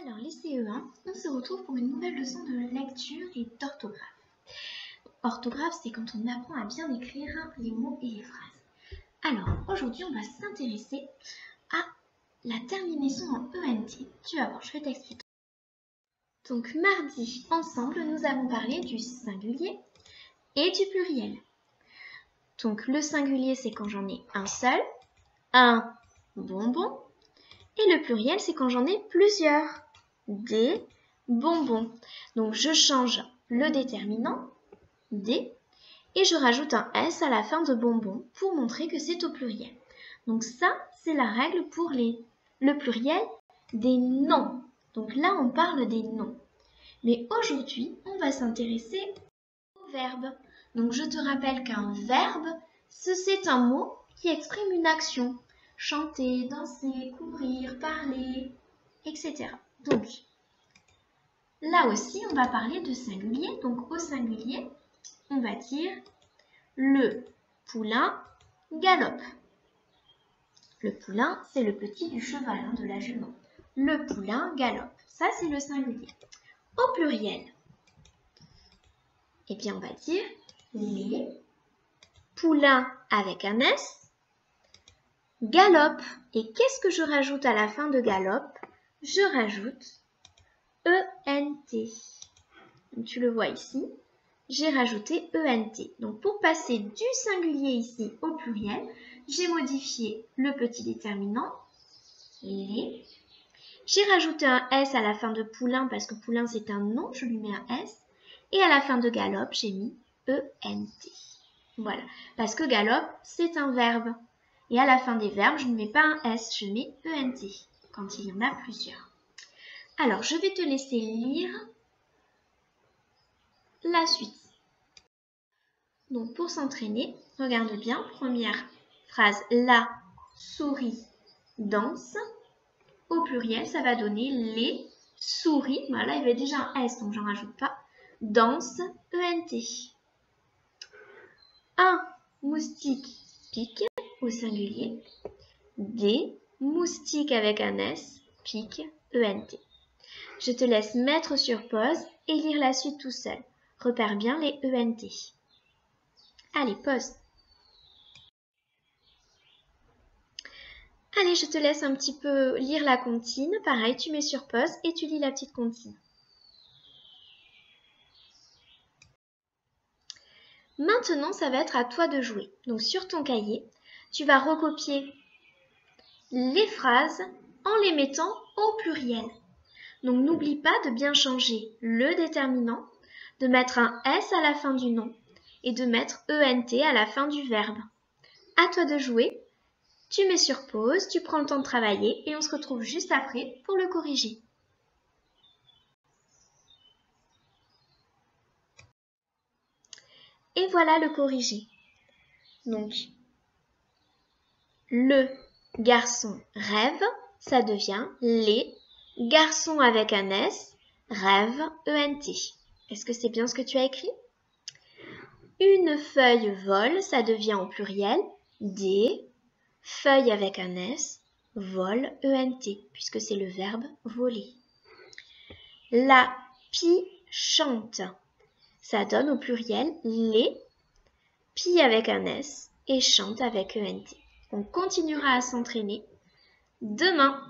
Alors, les CE1, on se retrouve pour une nouvelle leçon de lecture et d'orthographe. Orthographe, c'est quand on apprend à bien écrire les mots et les phrases. Alors, aujourd'hui, on va s'intéresser à la terminaison en ENT. Tu vas voir, je vais t'expliquer. Donc, mardi, ensemble, nous avons parlé du singulier et du pluriel. Donc, le singulier, c'est quand j'en ai un seul, un bonbon. Et le pluriel, c'est quand j'en ai plusieurs, des bonbons. Donc, je change le déterminant, des, et je rajoute un S à la fin de bonbon pour montrer que c'est au pluriel. Donc ça, c'est la règle pour le pluriel des noms. Donc là, on parle des noms. Mais aujourd'hui, on va s'intéresser aux verbes. Donc je te rappelle qu'un verbe, c'est un mot qui exprime une action. Chanter, danser, courir, parler, etc. Donc, là aussi, on va parler de singulier. Donc, au singulier, on va dire le poulain galope. Le poulain, c'est le petit du cheval, de la jument. Le poulain galope. Ça, c'est le singulier. Au pluriel, eh bien, on va dire les poulains avec un S galope. Et qu'est-ce que je rajoute à la fin de galope? Je rajoute ENT. Donc, tu le vois ici, j'ai rajouté ENT. Donc, pour passer du singulier ici au pluriel, j'ai modifié le petit déterminant, les. J'ai rajouté un S à la fin de poulain parce que poulain c'est un nom, je lui mets un S. Et à la fin de galope, j'ai mis ENT. Voilà, parce que galope, c'est un verbe. Et à la fin des verbes, je ne mets pas un S, je mets ENT, quand il y en a plusieurs. Alors, je vais te laisser lire la suite. Donc, pour s'entraîner, regarde bien, première phrase, la souris danse. Au pluriel, ça va donner les souris. Voilà, il y avait déjà un S, donc j'en rajoute pas. Danse, ENT. Un moustique pique au singulier. Des moustiques avec un S, pique, ENT. Je te laisse mettre sur pause et lire la suite tout seul. Repère bien les ENT. Allez, pause. Allez, je te laisse un petit peu lire la comptine. Pareil, tu mets sur pause et tu lis la petite comptine. Maintenant, ça va être à toi de jouer. Donc, sur ton cahier, tu vas recopier les phrases en les mettant au pluriel. Donc, n'oublie pas de bien changer le déterminant, de mettre un S à la fin du nom et de mettre ENT à la fin du verbe. À toi de jouer. Tu mets sur pause, tu prends le temps de travailler et on se retrouve juste après pour le corriger. Et voilà le corrigé. Donc, le garçon rêve, ça devient les garçons avec un S, rêve, ENT. Est-ce que c'est bien ce que tu as écrit? Une feuille vole, ça devient au pluriel des feuilles avec un S, vol, ENT, puisque c'est le verbe voler. La pie chante, ça donne au pluriel les pie avec un S et chante avec ENT. On continuera à s'entraîner demain.